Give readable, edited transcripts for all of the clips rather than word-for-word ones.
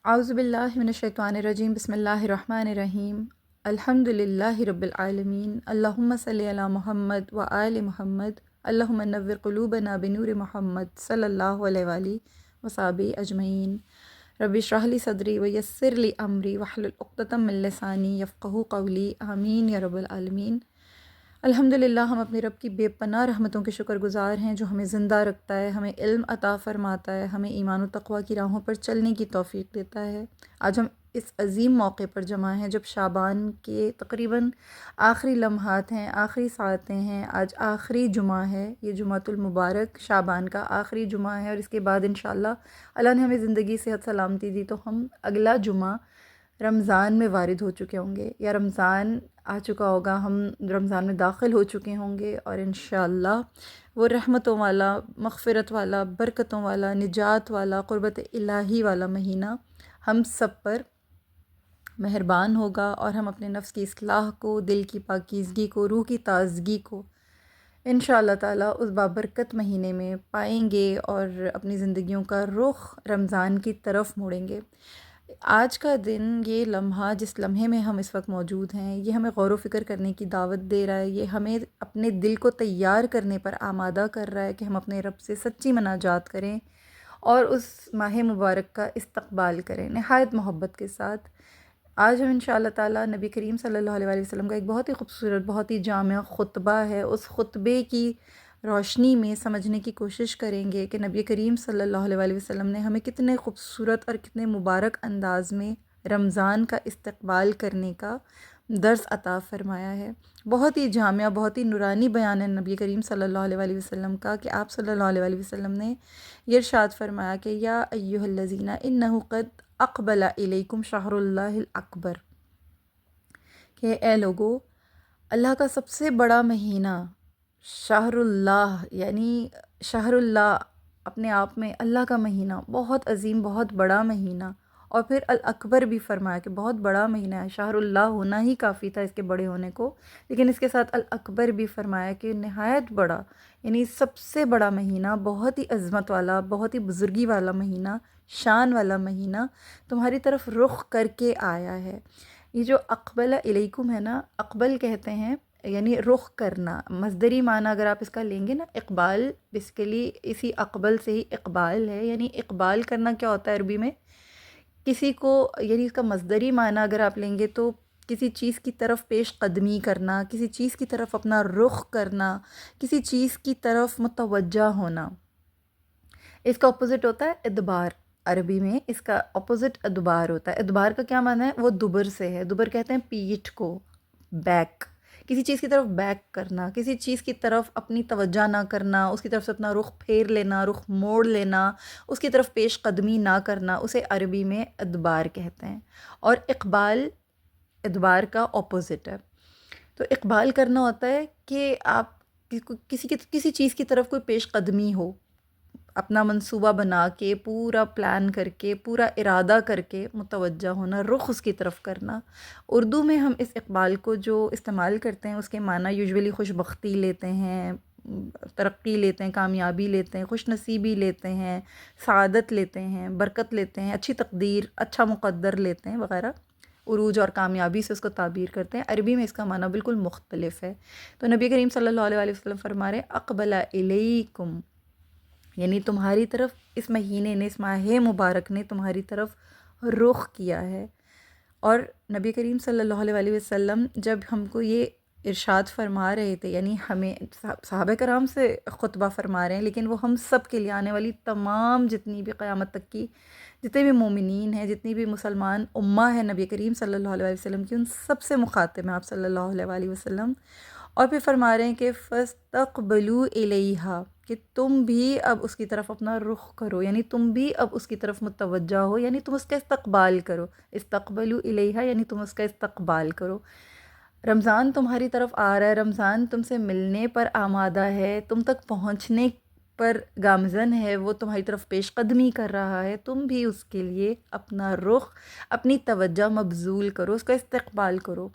اعوذ باللہ من الشیطان الرجیم بسم اللہ الرحمن الرحیم الحمد للہ رب العالمین اللہم صلی علی محمد و آل محمد اللہم نور قلوبنا بنور محمد صلی اللہ علیہ وآلہ وصحبہ اجمعین رب اشرح لی صدری ویسر لی امری واحلل عقدۃ من لسانی یفقہوا قولی آمین یا رب العالمین۔ الحمدللہ ہم اپنے رب کی بے پناہ رحمتوں کے شکر گزار ہیں جو ہمیں زندہ رکھتا ہے، ہمیں علم عطا فرماتا ہے، ہمیں ایمان و تقوی کی راہوں پر چلنے کی توفیق دیتا ہے۔ آج ہم اس عظیم موقع پر جمع ہیں جب شعبان کے تقریباً آخری لمحات ہیں، آخری ساعتیں ہیں۔ آج آخری جمعہ ہے، یہ جمعۃ المبارک شعبان کا آخری جمعہ ہے، اور اس کے بعد انشاءاللہ اللہ نے ہمیں زندگی صحت سلامتی دی تو ہم اگلا جمعہ رمضان میں وارد ہو چکے ہوں گے، یا رمضان آ چکا ہوگا، ہم رمضان میں داخل ہو چکے ہوں گے، اور انشاءاللہ وہ رحمتوں والا، مغفرت والا، برکتوں والا، نجات والا، قربت الہی والا مہینہ ہم سب پر مہربان ہوگا، اور ہم اپنے نفس کی اصلاح کو، دل کی پاکیزگی کو، روح کی تازگی کو انشاءاللہ تعالیٰ اس بابرکت مہینے میں پائیں گے، اور اپنی زندگیوں کا رخ رمضان کی طرف موڑیں گے۔ آج کا دن، یہ لمحہ، جس لمحے میں ہم اس وقت موجود ہیں، یہ ہمیں غور و فکر کرنے کی دعوت دے رہا ہے، یہ ہمیں اپنے دل کو تیار کرنے پر آمادہ کر رہا ہے کہ ہم اپنے رب سے سچی مناجات کریں اور اس ماہ مبارک کا استقبال کریں نہایت محبت کے ساتھ۔ آج ہم انشاءاللہ تعالیٰ نبی کریم صلی اللہ علیہ وسلم کا ایک بہت ہی خوبصورت، بہت ہی جامع خطبہ ہے، اس خطبے کی روشنی میں سمجھنے کی کوشش کریں گے کہ نبی کریم صلی اللہ علیہ وسلم نے ہمیں کتنے خوبصورت اور کتنے مبارک انداز میں رمضان کا استقبال کرنے کا درس عطا فرمایا ہے۔ بہت ہی جامع، بہت ہی نورانی بیان ہے نبی کریم صلی اللہ علیہ وسلم کا، کہ آپ صلی اللہ علیہ وسلم نے یہ ارشاد فرمایا کہ یا ایھا الذین انہ قد اقبل الیکم شہر اللہ الاکبر، کہ اے لوگو، اللہ کا سب سے بڑا مہینہ شہر اللہ، یعنی شہر اللہ اپنے آپ میں اللہ کا مہینہ، بہت عظیم، بہت بڑا مہینہ، اور پھر الاکبر بھی فرمایا کہ بہت بڑا مہینہ ہے۔ شہر اللہ ہونا ہی کافی تھا اس کے بڑے ہونے کو، لیکن اس کے ساتھ الاکبر بھی فرمایا کہ نہایت بڑا، یعنی سب سے بڑا مہینہ، بہت ہی عظمت والا، بہت ہی بزرگی والا مہینہ، شان والا مہینہ تمہاری طرف رخ کر کے آیا ہے۔ یہ جو اقبل الیکم ہے نا، اقبل کہتے ہیں یعنی رخ کرنا، مصدری معنی اگر آپ اس کا لیں گے نا، اقبال بیسیکلی اسی اقبل سے ہی اقبال ہے، یعنی اقبال کرنا کیا ہوتا ہے عربی میں، کسی کو، یعنی اس کا مصدری معنی اگر آپ لیں گے تو کسی چیز کی طرف پیش قدمی کرنا، کسی چیز کی طرف اپنا رخ کرنا، کسی چیز کی طرف متوجہ ہونا۔ اس کا اپوزٹ ہوتا ہے ادبار، عربی میں اس کا اپوزٹ ادبار ہوتا ہے۔ ادبار کا کیا معنی ہے؟ وہ دبر سے ہے، دبر کہتے ہیں پیٹھ کو، بیک، کسی چیز کی طرف بیک کرنا، کسی چیز کی طرف اپنی توجہ نہ کرنا، اس کی طرف سے اپنا رخ پھیر لینا، رخ موڑ لینا، اس کی طرف پیش قدمی نہ کرنا، اسے عربی میں ادبار کہتے ہیں، اور اقبال ادبار کا اپوزٹ ہے۔ تو اقبال کرنا ہوتا ہے کہ آپ کسی چیز کی طرف کوئی پیش قدمی ہو، اپنا منصوبہ بنا کے، پورا پلان کر کے، پورا ارادہ کر کے متوجہ ہونا، رخ اس کی طرف کرنا۔ اردو میں ہم اس اقبال کو جو استعمال کرتے ہیں، اس کے معنی یوزولی خوش بختی لیتے ہیں، ترقی لیتے ہیں، کامیابی لیتے ہیں، خوش نصیبی لیتے ہیں، سعادت لیتے ہیں، برکت لیتے ہیں، اچھی تقدیر، اچھا مقدر لیتے ہیں وغیرہ، عروج اور کامیابی سے اس کو تعبیر کرتے ہیں۔ عربی میں اس کا معنی بالکل مختلف ہے۔ تو نبی کریم صلی اللہ علیہ وسلم فرما رہے ہیں اقبل الیکم، یعنی تمہاری طرف اس مہینے نے، اس ماہ مبارک نے تمہاری طرف رخ کیا ہے۔ اور نبی کریم صلی اللہ علیہ وسلم جب ہم کو یہ ارشاد فرما رہے تھے، یعنی ہمیں، صحابہ کرام سے خطبہ فرما رہے ہیں، لیکن وہ ہم سب کے لیے، آنے والی تمام جتنی بھی قیامت تک کی جتنے بھی مومنین ہیں، جتنی بھی مسلمان امہ ہے نبی کریم صلی اللہ علیہ وسلم کی، ان سب سے مخاطب ہیں آپ صلی اللہ علیہ وسلم۔ اور پھر فرما رہے ہیں کہ فَاسْتَقْبِلُوا إِلَيْهَا، کہ تم بھی اب اس کی طرف اپنا رخ کرو، یعنی تم بھی اب اس کی طرف متوجہ ہو، یعنی تم اس کا استقبال کرو۔ استقبلوا الیہا یعنی تم اس کا استقبال کرو۔ رمضان تمہاری طرف آ رہا ہے، رمضان تم سے ملنے پر آمادہ ہے، تم تک پہنچنے پر گامزن ہے، وہ تمہاری طرف پیش قدمی کر رہا ہے، تم بھی اس کے لیے اپنا رخ، اپنی توجہ مبذول کرو، اس کا استقبال کرو۔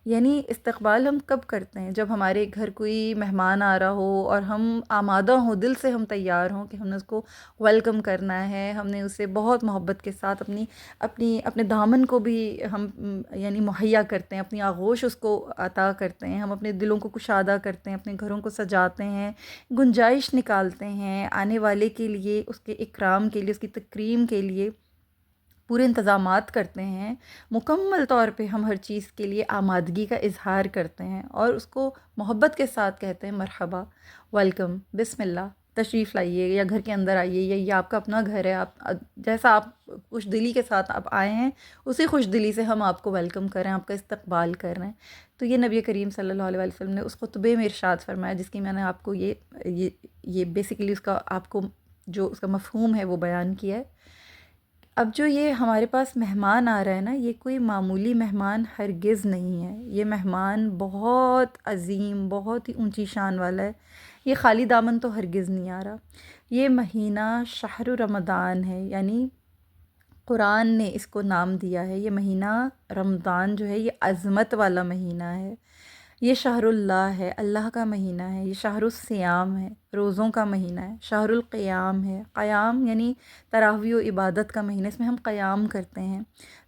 یعنی استقبال ہم کب کرتے ہیں؟ جب ہمارے گھر کوئی مہمان آ رہا ہو اور ہم آمادہ ہوں، دل سے ہم تیار ہوں کہ ہم نے اس کو ویلکم کرنا ہے، ہم نے اسے بہت محبت کے ساتھ اپنے دامن کو بھی ہم یعنی مہیا کرتے ہیں، اپنی آغوش اس کو عطا کرتے ہیں، ہم اپنے دلوں کو کشادہ کرتے ہیں، اپنے گھروں کو سجاتے ہیں، گنجائش نکالتے ہیں آنے والے کے لیے، اس کے اکرام کے لیے، اس کی تکریم کے لیے پورے انتظامات کرتے ہیں، مکمل طور پہ ہم ہر چیز کے لیے آمادگی کا اظہار کرتے ہیں اور اس کو محبت کے ساتھ کہتے ہیں مرحبا، ویلکم، بسم اللہ، تشریف لائیے، یا گھر کے اندر آئیے، یا یہ آپ کا اپنا گھر ہے، آپ جیسا آپ خوش دلی کے ساتھ آپ آئے ہیں اسی خوش دلی سے ہم آپ کو ویلکم کر رہے ہیں، آپ کا استقبال کر رہے ہیں۔ تو یہ نبی کریم صلی اللہ علیہ وسلم نے اس خطبے میں ارشاد فرمایا، جس کی میں نے آپ کو یہ بیسیکلی اس کا آپ کو جو اس کا مفہوم ہے وہ بیان کیا ہے۔ اب جو یہ ہمارے پاس مہمان آ رہا ہے نا، یہ کوئی معمولی مہمان ہرگز نہیں ہے، یہ مہمان بہت عظیم، بہت ہی اونچی شان والا ہے، یہ خالی دامن تو ہرگز نہیں آ رہا۔ یہ مہینہ شہر رمضان ہے، یعنی قرآن نے اس کو نام دیا ہے، یہ مہینہ رمضان جو ہے یہ عظمت والا مہینہ ہے، یہ شہر اللہ ہے، اللہ کا مہینہ ہے، یہ شہر الصیام ہے، روزوں کا مہینہ ہے، شہر القیام ہے، قیام یعنی تراویح و عبادت کا مہینہ، اس میں ہم قیام کرتے ہیں۔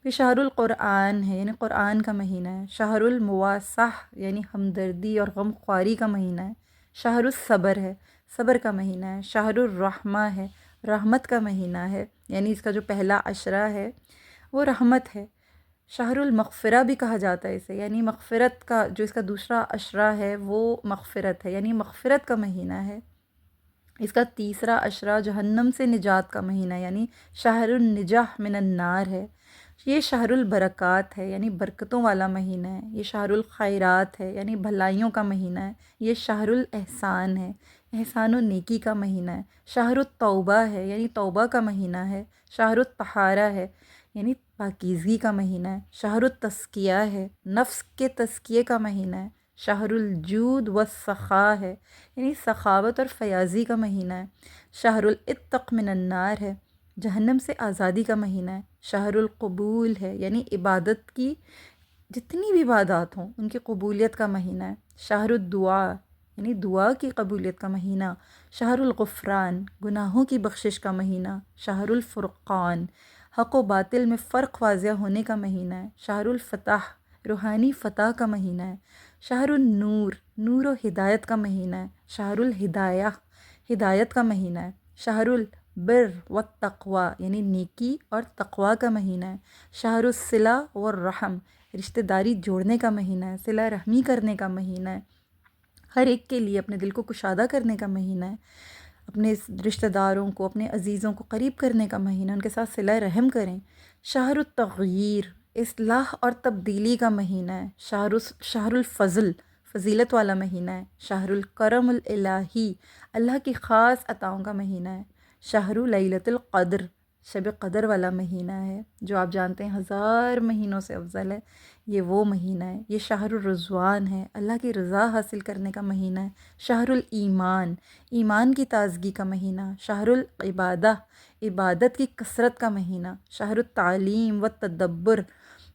پھر شہر القرآن ہے، یعنی قرآن کا مہینہ ہے، شہر المواسح یعنی ہمدردی اور غم خواری کا مہینہ ہے، شہر الصبر ہے، صبر کا مہینہ ہے، شہر الرحمہ ہے، رحمت کا مہینہ ہے، یعنی اس کا جو پہلا عشرہ ہے وہ رحمت ہے، شہر المغفرہ بھی کہا جاتا ہے اسے، یعنی مغفرت کا جو اس کا دوسرا عشرہ ہے وہ مغفرت ہے، یعنی مغفرت کا مہینہ ہے۔ اس کا تیسرا عشرہ جہنم سے نجات کا مہینہ ہے، یعنی شہر النجاح من النار ہے۔ یہ شہر البرکات ہے، یعنی برکتوں والا مہینہ ہے، یہ شہر الخیرات ہے، یعنی بھلائیوں کا مہینہ ہے، یہ شہر الاحسان ہے، احسان و نیکی کا مہینہ ہے، شہر التوبہ ہے، یعنی توبہ کا مہینہ ہے، شہر الطہارہ ہے، یعنی پاکیزگی کا مہینہ ہے، شہر التزکیہ ہے، نفس کے تزکیے کا مہینہ ہے، شہر الجود والسخاء ہے، یعنی سخاوت اور فیاضی کا مہینہ ہے، شہر العتق من النار ہے، جہنم سے آزادی کا مہینہ ہے، شہر القبول ہے، یعنی عبادت کی جتنی بھی عبادات ہوں ان کی قبولیت کا مہینہ ہے، شہر الدعا یعنی دعا کی قبولیت کا مہینہ، شہر الغفران گناہوں کی بخشش کا مہینہ، شہر الفرقان حق و باطل میں فرق واضح ہونے کا مہینہ ہے، شہر الفتح روحانی فتح کا مہینہ ہے، شہر النور نور و ہدایت کا مہینہ ہے، شہر الہدایہ ہدایت کا مہینہ ہے، شہر البر والتقوی یعنی نیکی اور تقوی کا مہینہ ہے، شہر الصلہ والرحم رشتہ داری جوڑنے کا مہینہ ہے، صلہ رحمی کرنے کا مہینہ ہے، ہر ایک کے لیے اپنے دل کو کشادہ کرنے کا مہینہ ہے، اپنے رشتہ داروں کو، اپنے عزیزوں کو قریب کرنے کا مہینہ، ان کے ساتھ صلہ رحم کریں، شہر التغییر اصلاح اور تبدیلی کا مہینہ ہے، شہر الفضل فضیلت والا مہینہ ہے، شہر الکرم الالہی اللہ کی خاص عطاؤں کا مہینہ ہے، شہر لیلۃ القدر شب قدر والا مہینہ ہے، جو آپ جانتے ہیں 1000 مہینوں سے افضل ہے، یہ وہ مہینہ ہے، یہ شہر الرضوان ہے، اللہ کی رضا حاصل کرنے کا مہینہ ہے، شہر الایمان ایمان کی تازگی کا مہینہ، شہر العبادہ عبادت کی کثرت کا مہینہ، شہر التعلیم والتدبر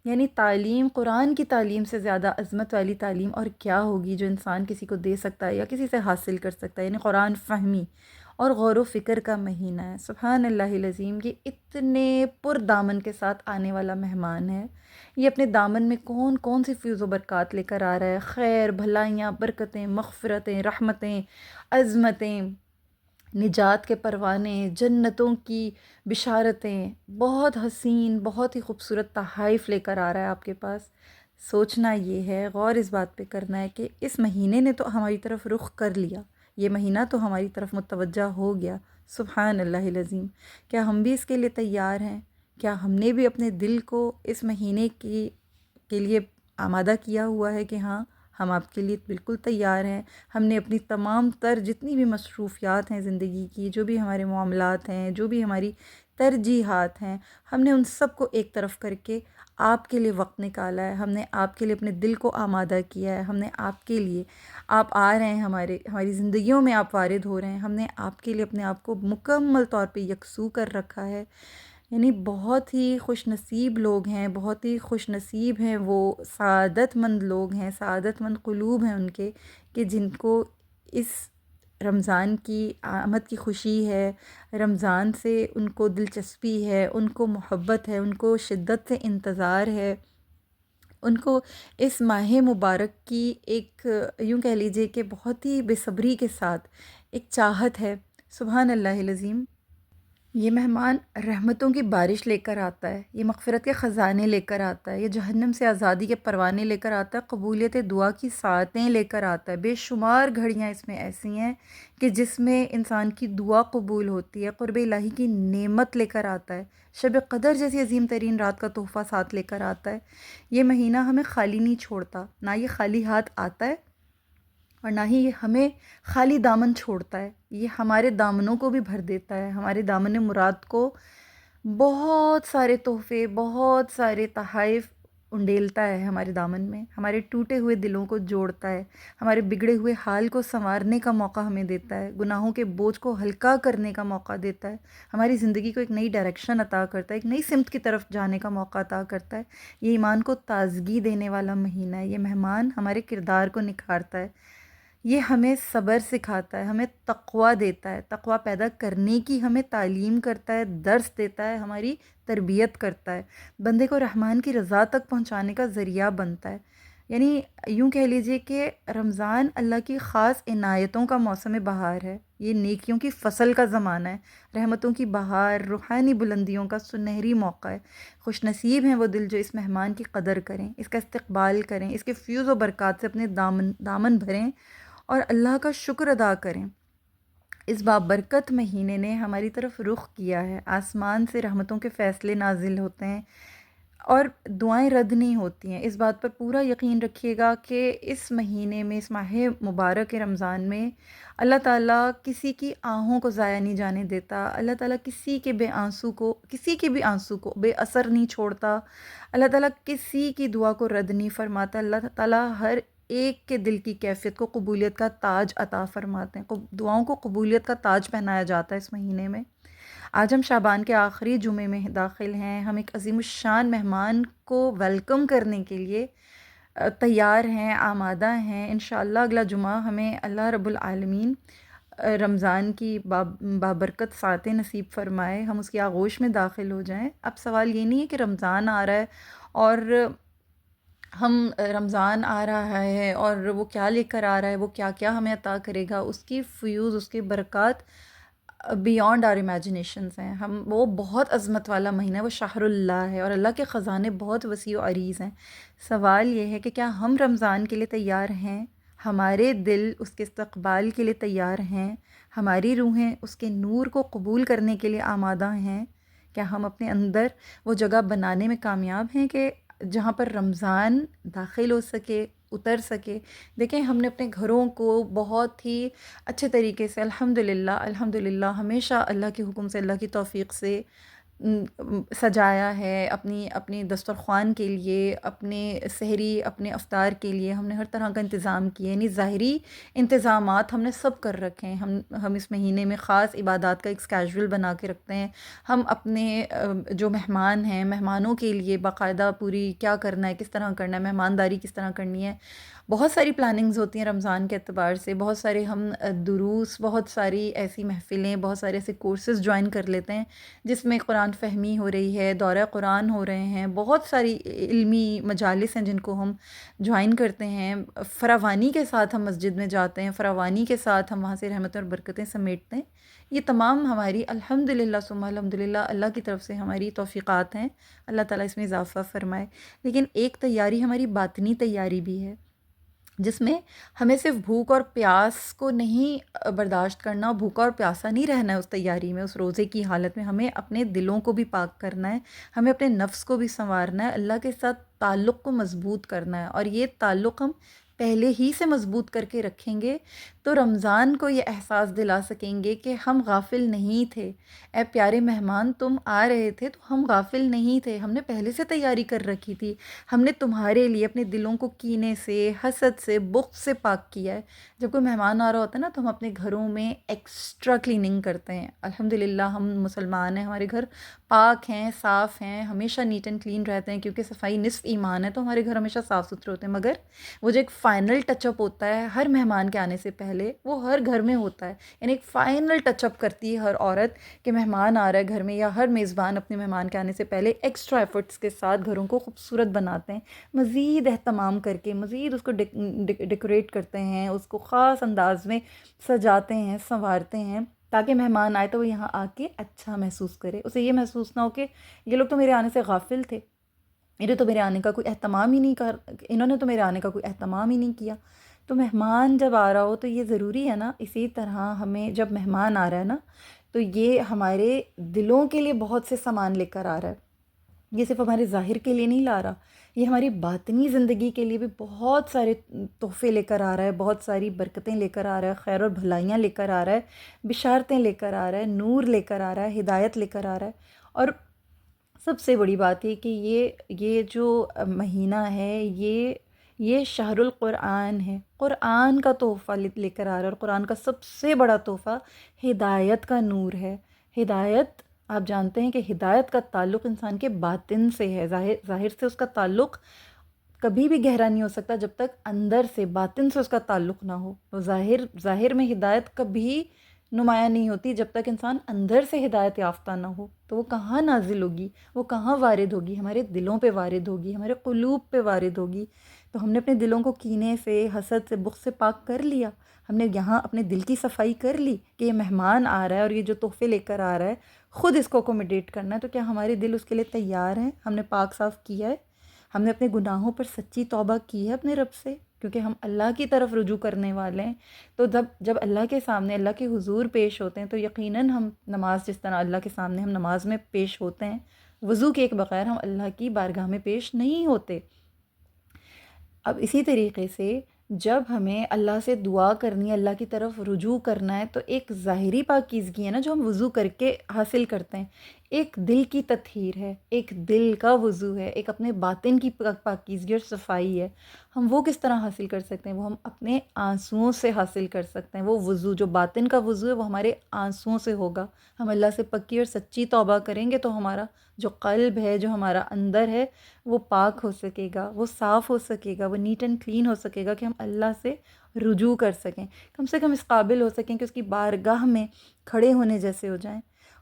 یعنی تعلیم قرآن کی تعلیم سے زیادہ عظمت والی تعلیم اور کیا ہوگی جو انسان کسی کو دے سکتا ہے یا کسی سے حاصل کر سکتا ہے، یعنی قرآن فہمی اور غور و فکر کا مہینہ ہے، سبحان اللہ العظیم، یہ اتنے پر دامن کے ساتھ آنے والا مہمان ہے، یہ اپنے دامن میں کون کون سی فیض و برکات لے کر آ رہا ہے، خیر بھلائیاں برکتیں مغفرتیں رحمتیں عظمتیں نجات کے پروانے جنتوں کی بشارتیں، بہت حسین بہت ہی خوبصورت تحائف لے کر آ رہا ہے آپ کے پاس۔ سوچنا یہ ہے، غور اس بات پہ کرنا ہے کہ اس مہینے نے تو ہماری طرف رخ کر لیا، یہ مہینہ تو ہماری طرف متوجہ ہو گیا، سبحان اللہ العظیم، کیا ہم بھی اس کے لیے تیار ہیں؟ کیا ہم نے بھی اپنے دل کو اس مہینے کے لیے آمادہ کیا ہوا ہے کہ ہاں ہم آپ کے لیے بالکل تیار ہیں؟ ہم نے اپنی تمام تر جتنی بھی مصروفیات ہیں زندگی کی، جو بھی ہمارے معاملات ہیں، جو بھی ہماری ترجیحات ہیں، ہم نے ان سب کو ایک طرف کر کے آپ کے لیے وقت نکالا ہے، ہم نے آپ کے لیے اپنے دل کو آمادہ کیا ہے، ہم نے آپ کے لیے، آپ آ رہے ہیں ہماری زندگیوں میں، آپ وارد ہو رہے ہیں، ہم نے آپ کے لیے اپنے آپ کو مکمل طور پہ یکسو کر رکھا ہے۔ یعنی بہت ہی خوش نصیب لوگ ہیں، بہت ہی خوش نصیب ہیں وہ، سعادت مند لوگ ہیں، سعادت مند قلوب ہیں ان کے، کہ جن کو اس رمضان کی آمد کی خوشی ہے، رمضان سے ان کو دلچسپی ہے، ان کو محبت ہے، ان کو شدت سے انتظار ہے، ان کو اس ماہ مبارک کی ایک، یوں کہہ لیجئے کہ بہت ہی بے صبری کے ساتھ ایک چاہت ہے۔ سبحان اللہ العظیم۔ یہ مہمان رحمتوں کی بارش لے کر آتا ہے، یہ مغفرت کے خزانے لے کر آتا ہے، یہ جہنم سے آزادی کے پروانے لے کر آتا ہے، قبولیت دعا کی ساعتیں لے کر آتا ہے۔ بے شمار گھڑیاں اس میں ایسی ہیں کہ جس میں انسان کی دعا قبول ہوتی ہے، قرب الہی کی نعمت لے کر آتا ہے، شب قدر جیسی عظیم ترین رات کا تحفہ ساتھ لے کر آتا ہے۔ یہ مہینہ ہمیں خالی نہیں چھوڑتا، نہ یہ خالی ہاتھ آتا ہے اور نہ ہی یہ ہمیں خالی دامن چھوڑتا ہے، یہ ہمارے دامنوں کو بھی بھر دیتا ہے، ہمارے دامن مراد کو بہت سارے تحفے، بہت سارے تحائف انڈیلتا ہے ہمارے دامن میں، ہمارے ٹوٹے ہوئے دلوں کو جوڑتا ہے، ہمارے بگڑے ہوئے حال کو سنوارنے کا موقع ہمیں دیتا ہے، گناہوں کے بوجھ کو ہلکا کرنے کا موقع دیتا ہے، ہماری زندگی کو ایک نئی ڈائریکشن عطا کرتا ہے، ایک نئی سمت کی طرف جانے کا موقع عطا کرتا ہے۔ یہ ایمان کو تازگی دینے والا مہینہ ہے، یہ مہمان ہمارے کردار کو نکھارتا ہے، یہ ہمیں صبر سکھاتا ہے، ہمیں تقویٰ دیتا ہے، تقویٰ پیدا کرنے کی ہمیں تعلیم کرتا ہے، درس دیتا ہے، ہماری تربیت کرتا ہے، بندے کو رحمان کی رضا تک پہنچانے کا ذریعہ بنتا ہے۔ یعنی یوں کہہ لیجئے کہ رمضان اللہ کی خاص عنایتوں کا موسم بہار ہے، یہ نیکیوں کی فصل کا زمانہ ہے، رحمتوں کی بہار، روحانی بلندیوں کا سنہری موقع ہے۔ خوش نصیب ہیں وہ دل جو اس مہمان کی قدر کریں، اس کا استقبال کریں، اس کے فیوز و برکات سے اپنے دامن بھریں اور اللہ کا شکر ادا کریں۔ اس بابرکت مہینے نے ہماری طرف رخ کیا ہے، آسمان سے رحمتوں کے فیصلے نازل ہوتے ہیں اور دعائیں رد نہیں ہوتی ہیں۔ اس بات پر پورا یقین رکھیے گا کہ اس مہینے میں، اس ماہ مبارک رمضان میں، اللہ تعالیٰ کسی کی آہوں کو ضائع نہیں جانے دیتا، اللہ تعالیٰ کسی کے بھی آنسو کو بے اثر نہیں چھوڑتا، اللہ تعالیٰ کسی کی دعا کو رد نہیں فرماتا، اللہ تعالیٰ ہر ایک کے دل کی کیفیت کو قبولیت کا تاج عطا فرماتے ہیں، دعاؤں کو قبولیت کا تاج پہنایا جاتا ہے اس مہینے میں۔ آج ہم شعبان کے آخری جمعے میں داخل ہیں، ہم ایک عظیم الشان مہمان کو ویلکم کرنے کے لیے تیار ہیں، آمادہ ہیں۔ انشاءاللہ اگلا جمعہ ہمیں اللہ رب العالمین رمضان کی بابرکت ساعتیں نصیب فرمائے، ہم اس کی آغوش میں داخل ہو جائیں۔ اب سوال یہ نہیں ہے کہ رمضان آ رہا ہے اور رمضان آ رہا ہے اور وہ کیا لے کر آ رہا ہے، وہ کیا کیا ہمیں عطا کرے گا، اس کی فیوز، اس کی برکات بیانڈ آر امیجنیشنز ہیں۔ وہ بہت عظمت والا مہینہ ہے، وہ شہر اللہ ہے اور اللہ کے خزانے بہت وسیع و عریض ہیں۔ سوال یہ ہے کہ کیا ہم رمضان کے لیے تیار ہیں، ہمارے دل اس کے استقبال کے لیے تیار ہیں، ہماری روحیں اس کے نور کو قبول کرنے کے لیے آمادہ ہیں؟ کیا ہم اپنے اندر وہ جگہ بنانے میں کامیاب ہیں کہ جہاں پر رمضان داخل ہو سکے، اتر سکے؟ دیکھیں، ہم نے اپنے گھروں کو بہت ہی اچھے طریقے سے الحمدللہ ہمیشہ اللہ کے حکم سے، اللہ کی توفیق سے سجایا ہے، اپنی دسترخوان کے لیے، اپنے سحری، اپنے افطار کے لیے ہم نے ہر طرح کا انتظام کیا، یعنی ظاہری انتظامات ہم نے سب کر رکھے ہیں۔ ہم اس مہینے میں خاص عبادات کا ایک اسکیجول بنا کے رکھتے ہیں، ہم اپنے جو مہمان ہیں، مہمانوں کے لیے باقاعدہ پوری کیا کرنا ہے، کس طرح کرنا ہے، مہمانداری کس طرح کرنی ہے، بہت ساری پلاننگز ہوتی ہیں رمضان کے اعتبار سے، بہت سارے ہم دروس، بہت ساری ایسی محفلیں، بہت سارے ایسے کورسز جوائن کر لیتے ہیں جس میں قرآن فہمی ہو رہی ہے، دورہ قرآن ہو رہے ہیں، بہت ساری علمی مجالس ہیں جن کو ہم جوائن کرتے ہیں، فراوانی کے ساتھ ہم مسجد میں جاتے ہیں، فراوانی کے ساتھ ہم وہاں سے رحمتیں اور برکتیں سمیٹتے ہیں۔ یہ تمام ہماری الحمدللہ ثم الحمدللہ اللہ کی طرف سے ہماری توفیقات ہیں، اللہ تعالیٰ اس میں اضافہ فرمائے۔ لیکن ایک تیاری ہماری باطنی تیاری بھی ہے، جس میں ہمیں صرف بھوک اور پیاس کو نہیں برداشت کرنا، بھوکا اور پیاسا نہیں رہنا ہے اس تیاری میں، اس روزے کی حالت میں ہمیں اپنے دلوں کو بھی پاک کرنا ہے، ہمیں اپنے نفس کو بھی سنوارنا ہے، اللہ کے ساتھ تعلق کو مضبوط کرنا ہے، اور یہ تعلق ہم پہلے ہی سے مضبوط کر کے رکھیں گے تو رمضان کو یہ احساس دلا سکیں گے کہ ہم غافل نہیں تھے، اے پیارے مہمان تم آ رہے تھے تو ہم غافل نہیں تھے، ہم نے پہلے سے تیاری کر رکھی تھی، ہم نے تمہارے لیے اپنے دلوں کو کینے سے، حسد سے، بغض سے پاک کیا ہے۔ جب کوئی مہمان آ رہا ہوتا ہے نا تو ہم اپنے گھروں میں ایکسٹرا کلیننگ کرتے ہیں۔ الحمدللہ ہم مسلمان ہیں، ہمارے گھر پاک ہیں، صاف ہیں، ہمیشہ نیٹ اینڈ کلین رہتے ہیں، کیونکہ صفائی نصف ایمان ہے، تو ہمارے گھر ہمیشہ صاف ستھرے ہوتے ہیں۔ مگر وہ جو ایک فائنل ٹچ اپ ہوتا ہے ہر مہمان کے آنے سے پہلے، وہ ہر گھر میں ہوتا ہے، یعنی ایک فائنل ٹچ اپ کرتی ہے ہر عورت کہ مہمان آ رہا ہے گھر میں، یا ہر میزبان اپنے مہمان کے آنے سے پہلے ایکسٹرا ایفرٹس کے ساتھ گھروں کو خوبصورت بناتے ہیں، مزید اہتمام کر کے، مزید اس کو ڈیکوریٹ کرتے ہیں، اس کو خاص انداز میں سجاتے ہیں، سنوارتے ہیں، تاکہ مہمان آئے تو وہ یہاں آ کے اچھا محسوس کرے، اسے یہ محسوس نہ ہو کہ یہ لوگ تو میرے آنے سے غافل تھے، انہیں تو میرے آنے کا کوئی اہتمام ہی نہیں انہوں نے تو میرے آنے کا کوئی اہتمام ہی نہیں کیا۔ تو مہمان جب آ رہا ہو تو یہ ضروری ہے نا، اسی طرح ہمیں جب مہمان آ رہا ہے نا تو یہ ہمارے دلوں کے لیے بہت سے سامان لے کر آ رہا ہے، یہ صرف ہمارے ظاہر کے لیے نہیں لا رہا، یہ ہماری باطنی زندگی کے لیے بھی بہت سارے تحفے لے کر آ رہا ہے، بہت ساری برکتیں لے کر آ رہا ہے، خیر اور بھلائیاں لے کر آ رہا ہے، بشارتیں لے کر آ رہا ہے، نور لے کر آ رہا ہے، ہدایت لے کر آ رہا ہے۔ اور سب سے بڑی بات یہ کہ یہ جو مہینہ ہے یہ شہر القرآن ہے، قرآن کا تحفہ لے کر آ رہا ہے، اور قرآن کا سب سے بڑا تحفہ ہدایت کا نور ہے۔ ہدایت، آپ جانتے ہیں کہ ہدایت کا تعلق انسان کے باطن سے ہے، ظاہر سے اس کا تعلق کبھی بھی گہرا نہیں ہو سکتا جب تک اندر سے، باطن سے اس کا تعلق نہ ہو۔ تو ظاہر میں ہدایت کبھی نمایاں نہیں ہوتی جب تک انسان اندر سے ہدایت یافتہ نہ ہو، تو وہ کہاں نازل ہوگی، وہ کہاں وارد ہوگی؟ ہمارے دلوں پہ وارد ہوگی، ہمارے قلوب پہ وارد ہوگی۔ تو ہم نے اپنے دلوں کو کینے سے، حسد سے، بغض سے پاک کر لیا، ہم نے یہاں اپنے دل کی صفائی کر لی کہ یہ مہمان آ رہا ہے اور یہ جو تحفے لے کر آ رہا ہے خود اس کو اکوموڈیٹ کرنا ہے، تو کیا ہمارے دل اس کے لیے تیار ہیں؟ ہم نے پاک صاف کیا ہے، ہم نے اپنے گناہوں پر سچی توبہ کی ہے اپنے رب سے، کیونکہ ہم اللہ کی طرف رجوع کرنے والے ہیں۔ تو جب اللہ کے سامنے، اللہ کے حضور پیش ہوتے ہیں تو یقیناً ہم نماز، جس طرح اللہ کے سامنے ہم نماز میں پیش ہوتے ہیں، وضو کے ایک بغیر ہم اللہ کی بارگاہ میں پیش نہیں ہوتے۔ اب اسی طریقے سے جب ہمیں اللہ سے دعا کرنی ہے، اللہ کی طرف رجوع کرنا ہے، تو ایک ظاہری پاکیزگی ہے نا جو ہم وضو کر کے حاصل کرتے ہیں، ایک دل کی تطہیر ہے، ایک دل کا وضو ہے، ایک اپنے باطن کی پاکیزگی اور صفائی ہے۔ ہم وہ کس طرح حاصل کر سکتے ہیں؟ وہ ہم اپنے آنسوؤں سے حاصل کر سکتے ہیں۔ وہ وضو جو باطن کا وضو ہے وہ ہمارے آنسوؤں سے ہوگا، ہم اللہ سے پکی اور سچی توبہ کریں گے تو ہمارا جو قلب ہے، جو ہمارا اندر ہے، وہ پاک ہو سکے گا، وہ صاف ہو سکے گا، وہ نیٹ اینڈ کلین ہو سکے گا کہ ہم اللہ سے رجوع کر سکیں، کم سے کم اس قابل ہو سکیں کہ اس کی بارگاہ میں کھڑے ہونے جیسے ہو جائیں۔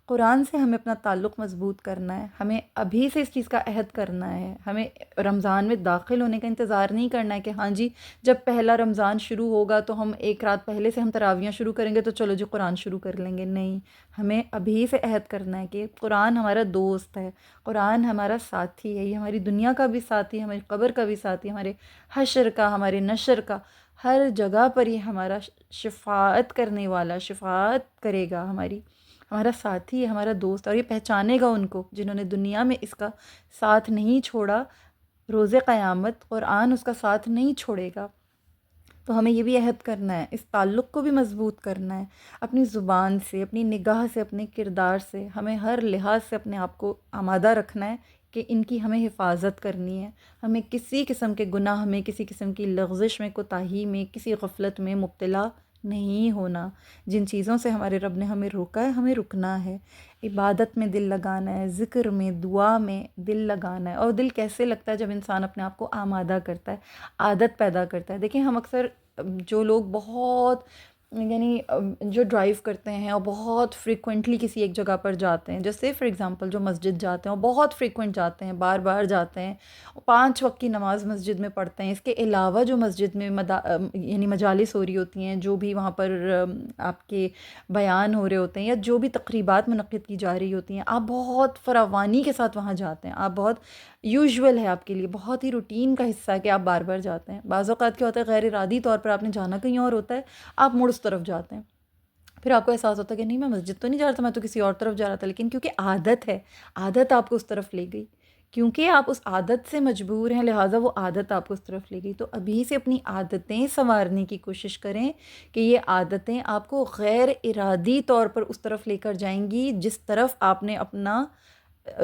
قرآن سے ہمیں اپنا تعلق مضبوط کرنا ہے، ہمیں ابھی سے اس چیز کا عہد کرنا ہے، ہمیں رمضان میں داخل ہونے کا انتظار نہیں کرنا ہے کہ ہاں جی جب پہلا رمضان شروع ہوگا تو ہم ایک رات پہلے سے ہم تراویاں شروع کریں گے تو چلو جی قرآن شروع کر لیں گے۔ نہیں، ہمیں ابھی سے عہد کرنا ہے کہ قرآن ہمارا دوست ہے، قرآن ہمارا ساتھی ہے، یہ ہماری دنیا کا بھی ساتھی ہے، ہماری قبر کا بھی ساتھی ہے، ہمارے حشر کا، ہمارے نشر کا، ہر جگہ پر یہ ہمارا شفاعت کرنے والا، شفاعت کرے گا، ہمارا ساتھی ہے، ہمارا دوست، اور یہ پہچانے گا ان کو جنہوں نے دنیا میں اس کا ساتھ نہیں چھوڑا، روز قیامت قرآن اس کا ساتھ نہیں چھوڑے گا۔ تو ہمیں یہ بھی عہد کرنا ہے، اس تعلق کو بھی مضبوط کرنا ہے، اپنی زبان سے، اپنی نگاہ سے، اپنے کردار سے، ہمیں ہر لحاظ سے اپنے آپ کو آمادہ رکھنا ہے کہ ان کی ہمیں حفاظت کرنی ہے، ہمیں کسی قسم کے گناہ میں، کسی قسم کی لغزش میں، کوتاہی میں، کسی غفلت میں مبتلا نہیں ہونا۔ جن چیزوں سے ہمارے رب نے ہمیں روکا ہے ہمیں رکنا ہے، عبادت میں دل لگانا ہے، ذکر میں، دعا میں دل لگانا ہے۔ اور دل کیسے لگتا ہے؟ جب انسان اپنے آپ کو آمادہ کرتا ہے، عادت پیدا کرتا ہے۔ دیکھیں ہم اکثر جو لوگ بہت، یعنی جو ڈرائیو کرتے ہیں اور بہت فریکوینٹلی کسی ایک جگہ پر جاتے ہیں، جیسے فار ایگزامپل جو مسجد جاتے ہیں اور بہت فریکوینٹ جاتے ہیں، بار بار جاتے ہیں، 5 وقت کی نماز مسجد میں پڑھتے ہیں، اس کے علاوہ جو مسجد میں یعنی مجالس ہو رہی ہوتی ہیں، جو بھی وہاں پر آپ کے بیان ہو رہے ہوتے ہیں یا جو بھی تقریبات منعقد کی جا رہی ہوتی ہیں، آپ بہت فراوانی کے ساتھ وہاں جاتے ہیں، آپ بہت یوزول ہے آپ کے لیے، بہت ہی روٹین کا حصہ ہے کہ آپ بار بار جاتے ہیں۔ بعض اوقات کیا ہوتا ہے، غیر ارادی طور پر آپ نے جانا کہیں اور ہوتا ہے، آپ مڑ اس طرف جاتے ہیں، پھر آپ کو احساس ہوتا ہے کہ نہیں میں مسجد تو نہیں جا رہا تھا، میں تو کسی اور طرف جا رہا تھا، لیکن کیونکہ عادت ہے، عادت آپ کو اس طرف لے گئی، کیونکہ آپ اس عادت سے مجبور ہیں، لہٰذا وہ عادت آپ کو اس طرف لے گئی. تو ابھی سے اپنی عادتیں سنوارنے کی کوشش کریں کہ یہ عادتیں آپ کو غیر ارادی طور پر اس طرف لے کر جائیں گی جس طرف آپ نے اپنا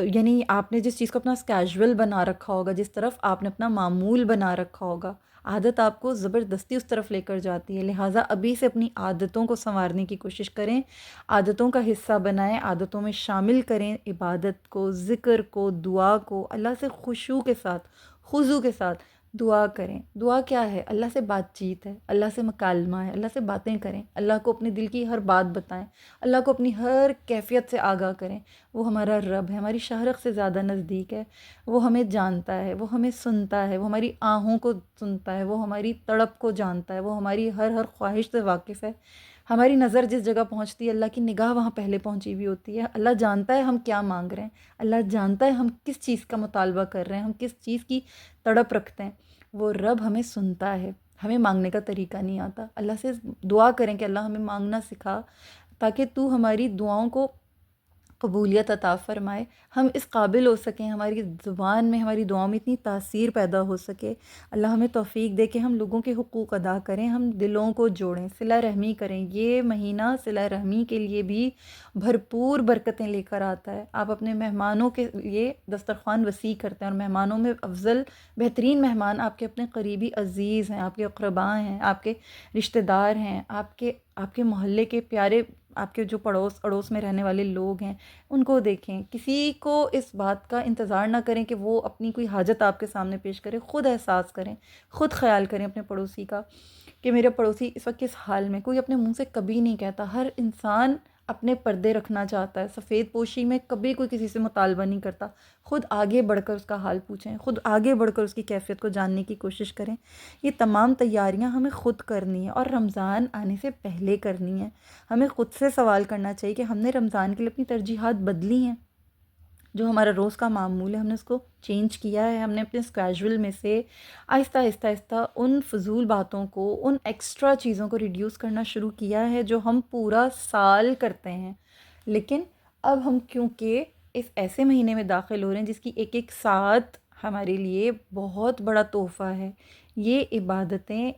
یعنی آپ نے جس چیز کو اپنا کیجول بنا رکھا ہوگا، جس طرف آپ نے اپنا معمول بنا رکھا ہوگا، عادت آپ کو زبردستی اس طرف لے کر جاتی ہے. لہٰذا ابھی سے اپنی عادتوں کو سنوارنے کی کوشش کریں، عادتوں کا حصہ بنائیں، عادتوں میں شامل کریں عبادت کو، ذکر کو، دعا کو. اللہ سے خشوع کے ساتھ، خضوع کے ساتھ دعا کریں. دعا کیا ہے؟ اللہ سے بات چیت ہے، اللہ سے مکالمہ ہے، اللہ سے باتیں کریں، اللہ کو اپنے دل کی ہر بات بتائیں، اللہ کو اپنی ہر کیفیت سے آگاہ کریں. وہ ہمارا رب ہے، ہماری شہرک سے زیادہ نزدیک ہے، وہ ہمیں جانتا ہے، وہ ہمیں سنتا ہے، وہ ہماری آہوں کو سنتا ہے، وہ ہماری تڑپ کو جانتا ہے، وہ ہماری ہر خواہش سے واقف ہے. ہماری نظر جس جگہ پہنچتی ہے، اللہ کی نگاہ وہاں پہلے پہنچی ہوئی ہوتی ہے. اللہ جانتا ہے ہم کیا مانگ رہے ہیں، اللہ جانتا ہے ہم کس چیز کا مطالبہ کر رہے ہیں، ہم کس چیز کی تڑپ رکھتے ہیں. وہ رب ہمیں سنتا ہے. ہمیں مانگنے کا طریقہ نہیں آتا. اللہ سے دعا کریں کہ اللہ ہمیں مانگنا سکھا تاکہ تو ہماری دعاؤں کو قبولیت عطا فرمائے، ہم اس قابل ہو سکیں، ہماری زبان میں، ہماری دعاؤں میں اتنی تاثیر پیدا ہو سکے. اللہ ہمیں توفیق دے کہ ہم لوگوں کے حقوق ادا کریں، ہم دلوں کو جوڑیں، صلہ رحمی کریں. یہ مہینہ صلہ رحمی کے لیے بھی بھرپور برکتیں لے کر آتا ہے. آپ اپنے مہمانوں کے لیے دسترخوان وسیع کرتے ہیں، اور مہمانوں میں افضل بہترین مہمان آپ کے اپنے قریبی عزیز ہیں، آپ کے اقرباء ہیں، آپ کے رشتہ دار ہیں، آپ کے محلے کے پیارے، آپ کے جو اڑوس میں رہنے والے لوگ ہیں، ان کو دیکھیں. کسی کو اس بات کا انتظار نہ کریں کہ وہ اپنی کوئی حاجت آپ کے سامنے پیش کرے. خود احساس کریں، خود خیال کریں اپنے پڑوسی کا کہ میرے پڑوسی اس وقت کس حال میں. کوئی اپنے منہ سے کبھی نہیں کہتا، ہر انسان اپنے پردے رکھنا چاہتا ہے. سفید پوشی میں کبھی کوئی کسی سے مطالبہ نہیں کرتا. خود آگے بڑھ کر اس کا حال پوچھیں، خود آگے بڑھ کر اس کی کیفیت کو جاننے کی کوشش کریں. یہ تمام تیاریاں ہمیں خود کرنی ہیں، اور رمضان آنے سے پہلے کرنی ہیں. ہمیں خود سے سوال کرنا چاہیے کہ ہم نے رمضان کے لیے اپنی ترجیحات بدلی ہیں. جو ہمارا روز کا معمول ہے، ہم نے اس کو چینج کیا ہے. ہم نے اپنے اسکیجول میں سے آہستہ آہستہ آہستہ ان فضول باتوں کو، ان ایکسٹرا چیزوں کو ریڈیوس کرنا شروع کیا ہے جو ہم پورا سال کرتے ہیں. لیکن اب ہم کیونکہ اس ایسے مہینے میں داخل ہو رہے ہیں جس کی ایک ایک ساتھ ہمارے لیے بہت بڑا تحفہ ہے. یہ عبادتیں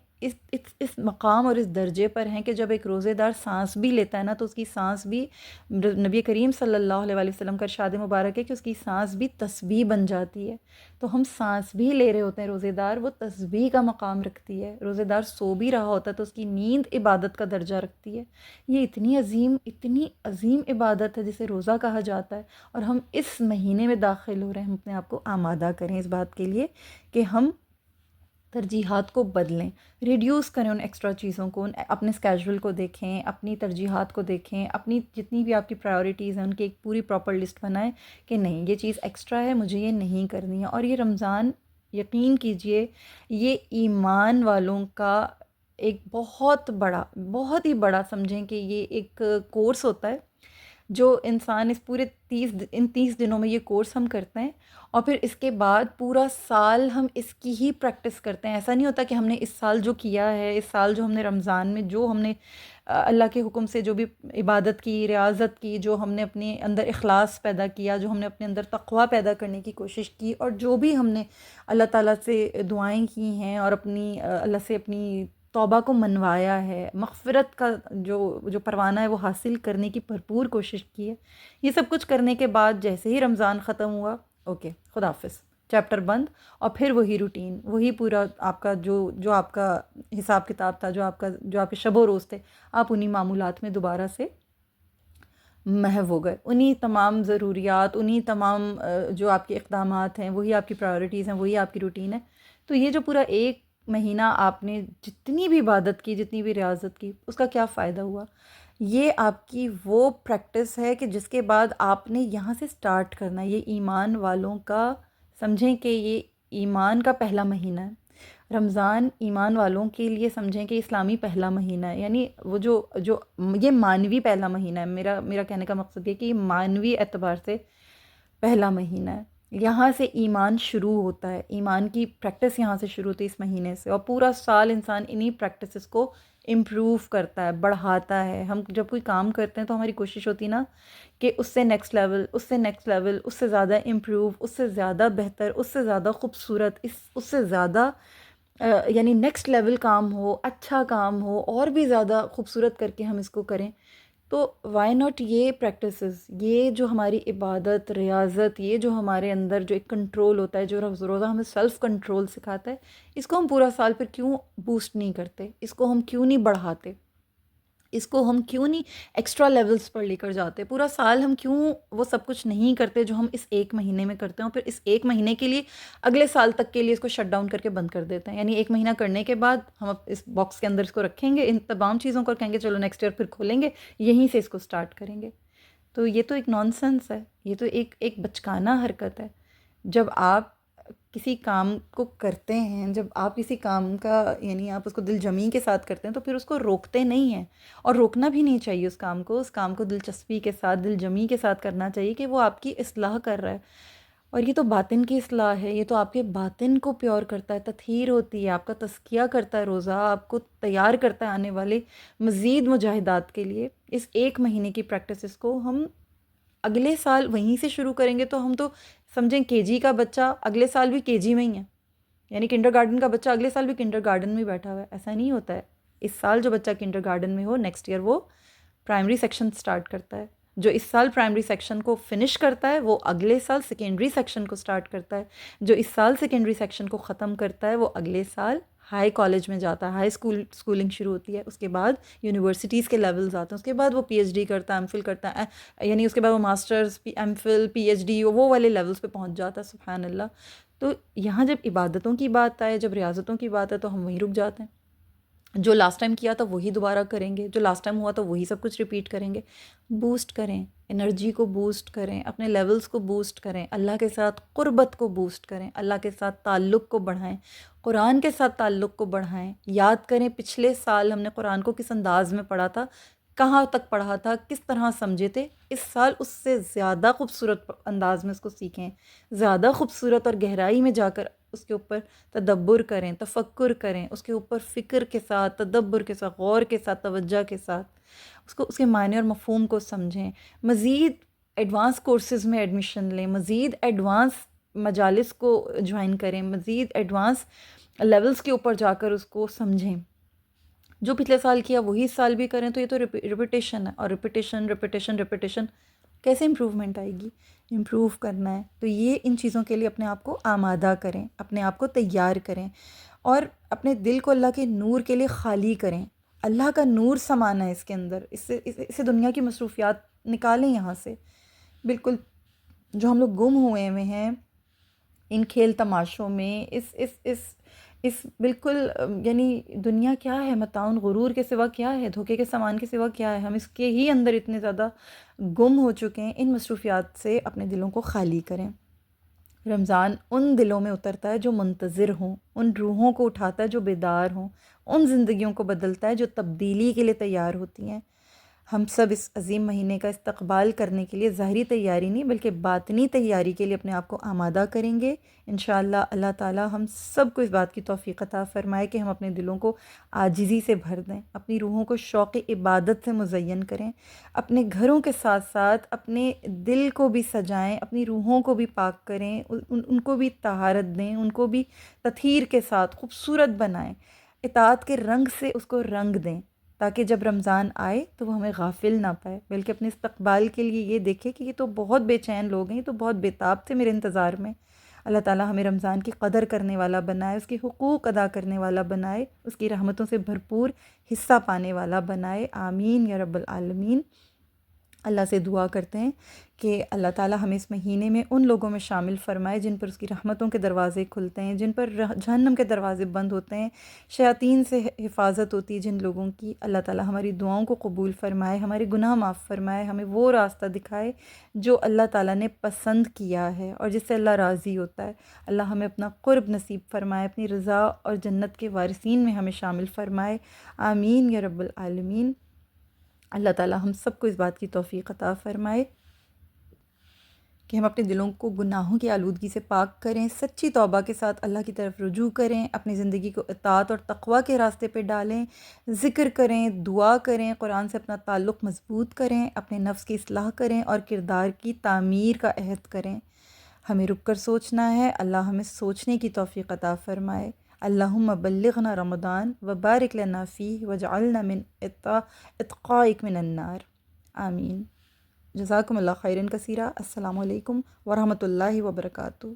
اس مقام اور اس درجے پر ہیں کہ جب ایک روزے دار سانس بھی لیتا ہے نا، تو اس کی سانس بھی، نبی کریم صلی اللہ علیہ وسلم کا ارشاد مبارک ہے کہ اس کی سانس بھی تسبیح بن جاتی ہے. تو ہم سانس بھی لے رہے ہوتے ہیں، روزے دار، وہ تسبیح کا مقام رکھتی ہے. روزے دار سو بھی رہا ہوتا ہے تو اس کی نیند عبادت کا درجہ رکھتی ہے. یہ اتنی عظیم عبادت ہے جسے روزہ کہا جاتا ہے، اور ہم اس مہینے میں داخل ہو رہے ہیں. ہم اپنے آپ کو آمادہ کریں اس بات کے لیے کہ ہم ترجیحات کو بدلیں، ریڈیوس کریں ان ایکسٹرا چیزوں کو. اپنے اسکیجول کو دیکھیں، اپنی ترجیحات کو دیکھیں، اپنی جتنی بھی آپ کی پرائیورٹیز ہیں ان کی ایک پوری پراپر لسٹ بنائیں کہ نہیں، یہ چیز ایکسٹرا ہے، مجھے یہ نہیں کرنی ہے. اور یہ رمضان، یقین کیجئے، یہ ایمان والوں کا ایک بہت ہی بڑا سمجھیں کہ یہ ایک کورس ہوتا ہے جو انسان اس پورے 30 دنوں میں یہ کورس ہم کرتے ہیں، اور پھر اس کے بعد پورا سال ہم اس کی ہی پریکٹس کرتے ہیں. ایسا نہیں ہوتا کہ ہم نے اس سال جو کیا ہے، اس سال جو ہم نے رمضان میں جو ہم نے اللہ کے حکم سے جو بھی عبادت کی، ریاضت کی، جو ہم نے اپنے اندر اخلاص پیدا کیا، جو ہم نے اپنے اندر تقویٰ پیدا کرنے کی کوشش کی، اور جو بھی ہم نے اللہ تعالیٰ سے دعائیں کی ہیں اور اپنی اللہ سے اپنی توبہ کو منوایا ہے، مغفرت کا جو پروانہ ہے وہ حاصل کرنے کی بھرپور کوشش کی ہے. یہ سب کچھ کرنے کے بعد جیسے ہی رمضان ختم ہوا، اوکے خدا حافظ، چیپٹر بند، اور پھر وہی روٹین، وہی پورا آپ کا جو آپ کا حساب کتاب تھا، جو آپ کے شب و روز تھے، آپ انہی معمولات میں دوبارہ سے محو ہو گئے. انہی تمام ضروریات، انہی تمام جو آپ کے اقدامات ہیں، وہی آپ کی پرائیورٹیز ہیں، وہی آپ کی روٹین ہے. تو یہ جو پورا ایک مہینہ آپ نے جتنی بھی عبادت کی، جتنی بھی ریاضت کی، اس کا کیا فائدہ ہوا؟ یہ آپ کی وہ پریکٹس ہے کہ جس کے بعد آپ نے یہاں سے سٹارٹ کرنا ہے. یہ ایمان والوں کا، سمجھیں کہ یہ ایمان کا پہلا مہینہ ہے. رمضان ایمان والوں کے لیے سمجھیں کہ اسلامی پہلا مہینہ ہے. یعنی وہ جو یہ مانوی پہلا مہینہ ہے. میرا کہنے کا مقصد یہ کہ یہ مانوی اعتبار سے پہلا مہینہ ہے. یہاں سے ایمان شروع ہوتا ہے، ایمان کی پریکٹس یہاں سے شروع ہوتی ہے اس مہینے سے، اور پورا سال انسان انہی پریکٹسز کو امپروو کرتا ہے، بڑھاتا ہے۔ ہم جب کوئی کام کرتے ہیں تو ہماری کوشش ہوتی نا کہ اس سے نیکسٹ لیول، اس سے نیکسٹ لیول، اس سے زیادہ امپروو، اس سے زیادہ بہتر، اس سے زیادہ خوبصورت، اس سے زیادہ یعنی نیکسٹ لیول کام ہو، اچھا کام ہو، اور بھی زیادہ خوبصورت کر کے ہم اس کو کریں۔ تو وائی ناٹ یہ پریکٹسز، یہ جو ہماری عبادت، ریاضت، یہ جو ہمارے اندر جو ایک کنٹرول ہوتا ہے، جو روزہ ہمیں سیلف کنٹرول سکھاتا ہے، اس کو ہم پورا سال پھر کیوں بوسٹ نہیں کرتے؟ اس کو ہم کیوں نہیں بڑھاتے؟ اس کو ہم کیوں نہیں ایکسٹرا لیولز پر لے کر جاتے؟ پورا سال ہم کیوں وہ سب کچھ نہیں کرتے جو ہم اس ایک مہینے میں کرتے ہیں، اور پھر اس ایک مہینے کے لیے اگلے سال تک کے لیے اس کو شٹ ڈاؤن کر کے بند کر دیتے ہیں؟ یعنی ایک مہینہ کرنے کے بعد ہم اس باکس کے اندر اس کو رکھیں گے، ان تمام چیزوں کو کہیں گے چلو نیکسٹ ایئر پھر کھولیں گے، یہیں سے اس کو سٹارٹ کریں گے۔ تو یہ تو ایک نان سینس ہے، یہ تو ایک بچکانہ حرکت ہے۔ جب آپ کسی کام کو کرتے ہیں، جب آپ کسی کام کا یعنی آپ اس کو دل جمی کے ساتھ کرتے ہیں، تو پھر اس کو روکتے نہیں ہیں، اور روکنا بھی نہیں چاہیے اس کام کو دلچسپی کے ساتھ، دل جمی کے ساتھ کرنا چاہیے کہ وہ آپ کی اصلاح کر رہا ہے۔ اور یہ تو باطن کی اصلاح ہے، یہ تو آپ کے باطن کو پیور کرتا ہے، تطہیر ہوتی ہے، آپ کا تزکیہ کرتا ہے روزہ، آپ کو تیار کرتا ہے آنے والے مزید مجاہدات کے لیے۔ اس ایک مہینے کی پریکٹسز کو ہم اگلے سال وہیں سے شروع کریں گے تو ہم تو سمجھیں کے جی کا بچہ اگلے سال بھی کے جی میں ہی ہے، یعنی کنڈر گارڈن کا بچہ اگلے سال بھی کنڈر گارڈن میں بیٹھا ہوا ہے۔ ایسا نہیں ہوتا ہے۔ اس سال جو بچہ کنڈر گارڈن میں ہو، نیکسٹ ایئر وہ پرائمری سیکشن سٹارٹ کرتا ہے۔ جو اس سال پرائمری سیکشن کو فنش کرتا ہے وہ اگلے سال سیکنڈری سیکشن کو سٹارٹ کرتا ہے۔ جو اس سال سیکنڈری سیکشن کو ختم کرتا ہے وہ اگلے سال ہائی کالج میں جاتا ہے، ہائی اسکولنگ شروع ہوتی ہے، اس کے بعد یونیورسٹیز کے لیولز آتے ہیں، اس کے بعد وہ پی ایچ ڈی کرتا ہے، ایم فل کرتا ہے، یعنی اس کے بعد وہ masters, M Phil, P H D, وہ والے لیولز پہ پہنچ جاتا ہے۔ سبحان اللہ۔ تو یہاں جب عبادتوں کی بات آئے، جب ریاضتوں کی بات ہے، تو ہم وہیں رک جاتے ہیں۔ جو لاسٹ ٹائم کیا تھا وہی دوبارہ کریں گے، جو لاسٹ ٹائم ہوا تو وہی سب کچھ ریپیٹ کریں گے۔ بوسٹ کریں، انرجی کو بوسٹ کریں، اپنے لیولز کو بوسٹ کریں، اللہ کے ساتھ قربت کو بوسٹ کریں، اللہ کے ساتھ تعلق کو بڑھائیں، قرآن کے ساتھ تعلق کو بڑھائیں۔ یاد کریں پچھلے سال ہم نے قرآن کو کس انداز میں پڑھا تھا، کہاں تک پڑھا تھا، کس طرح سمجھے تھے۔ اس سال اس سے زیادہ خوبصورت انداز میں اس کو سیکھیں، زیادہ خوبصورت اور گہرائی میں جا کر اس کے اوپر تدبر کریں، تفکر کریں، اس کے اوپر فکر کے ساتھ، تدبر کے ساتھ، غور کے ساتھ، توجہ کے ساتھ اس کے معنی اور مفہوم کو سمجھیں۔ مزید ایڈوانس کورسز میں ایڈمیشن لیں، مزید ایڈوانس مجالس کو جوائن کریں، مزید ایڈوانس لیولز کے اوپر جا کر اس کو سمجھیں۔ جو پچھلے سال کیا وہی اس سال بھی کریں تو یہ تو ریپیٹیشن ہے، اور ریپیٹیشن ریپیٹیشن ریپیٹیشن کیسے امپروومنٹ آئے گی؟ امپروو کرنا ہے تو یہ ان چیزوں کے لیے اپنے آپ کو آمادہ کریں، اپنے آپ کو تیار کریں، اور اپنے دل کو اللہ کے نور کے لیے خالی کریں۔ اللہ کا نور سمانا ہے اس کے اندر، اس سے دنیا کی مصروفیات نکالیں یہاں سے بالکل۔ جو ہم لوگ گم ہوئے ہیں ان کھیل تماشوں میں، اس بالکل یعنی دنیا کیا ہے، متاع غرور کے سوا کیا ہے، دھوکے کے سامان کے سوا کیا ہے، ہم اس کے ہی اندر اتنے زیادہ گم ہو چکے ہیں۔ ان مصروفیات سے اپنے دلوں کو خالی کریں۔ رمضان ان دلوں میں اترتا ہے جو منتظر ہوں، ان روحوں کو اٹھاتا ہے جو بیدار ہوں، ان زندگیوں کو بدلتا ہے جو تبدیلی کے لیے تیار ہوتی ہیں۔ ہم سب اس عظیم مہینے کا استقبال کرنے کے لیے ظاہری تیاری نہیں بلکہ باطنی تیاری کے لیے اپنے آپ کو آمادہ کریں گے۔ انشاءاللہ اللہ تعالی ہم سب کو اس بات کی توفیق عطا فرمائے کہ ہم اپنے دلوں کو عاجزی سے بھر دیں، اپنی روحوں کو شوق عبادت سے مزین کریں، اپنے گھروں کے ساتھ ساتھ اپنے دل کو بھی سجائیں، اپنی روحوں کو بھی پاک کریں، ان کو بھی طہارت دیں، ان کو بھی تطہیر کے ساتھ خوبصورت بنائیں، اطاعت کے رنگ سے اس کو رنگ دیں، تاکہ جب رمضان آئے تو وہ ہمیں غافل نہ پائے بلکہ اپنے استقبال کے لیے یہ دیکھے کہ یہ تو بہت بے چین لوگ ہیں، یہ تو بہت بےتاب تھے میرے انتظار میں۔ اللہ تعالیٰ ہمیں رمضان کی قدر کرنے والا بنائے، اس کے حقوق ادا کرنے والا بنائے، اس کی رحمتوں سے بھرپور حصہ پانے والا بنائے۔ آمین یا رب العالمین۔ اللہ سے دعا کرتے ہیں کہ اللہ تعالیٰ ہمیں اس مہینے میں ان لوگوں میں شامل فرمائے جن پر اس کی رحمتوں کے دروازے کھلتے ہیں، جن پر جہنم کے دروازے بند ہوتے ہیں، شیاطین سے حفاظت ہوتی ہے جن لوگوں کی۔ اللہ تعالیٰ ہماری دعاؤں کو قبول فرمائے، ہمارے گناہ معاف فرمائے، ہمیں وہ راستہ دکھائے جو اللہ تعالیٰ نے پسند کیا ہے اور جس سے اللہ راضی ہوتا ہے۔ اللہ ہمیں اپنا قرب نصیب فرمائے، اپنی رضا اور جنت کے وارثین میں ہمیں شامل فرمائے۔ آمین یا رب العالمین۔ اللہ تعالیٰ ہم سب کو اس بات کی توفیق عطا فرمائے۔ کہ ہم اپنے دلوں کو گناہوں کی آلودگی سے پاک کریں، سچی توبہ کے ساتھ اللہ کی طرف رجوع کریں، اپنی زندگی کو اطاعت اور تقوی کے راستے پہ ڈالیں، ذکر کریں، دعا کریں، قرآن سے اپنا تعلق مضبوط کریں، اپنے نفس کی اصلاح کریں اور کردار کی تعمیر کا عہد کریں۔ ہمیں رک کر سوچنا ہے، اللہ ہمیں سوچنے کی توفیق عطا فرمائے۔ اللہم بلغنا رمضان وبارک لنا فیہ وجعلنا من اتقائک من النار، آمین۔ جزاکم اللہ خیرن کثیرہ۔ السلام علیکم ورحمۃ اللہ وبرکاتہ۔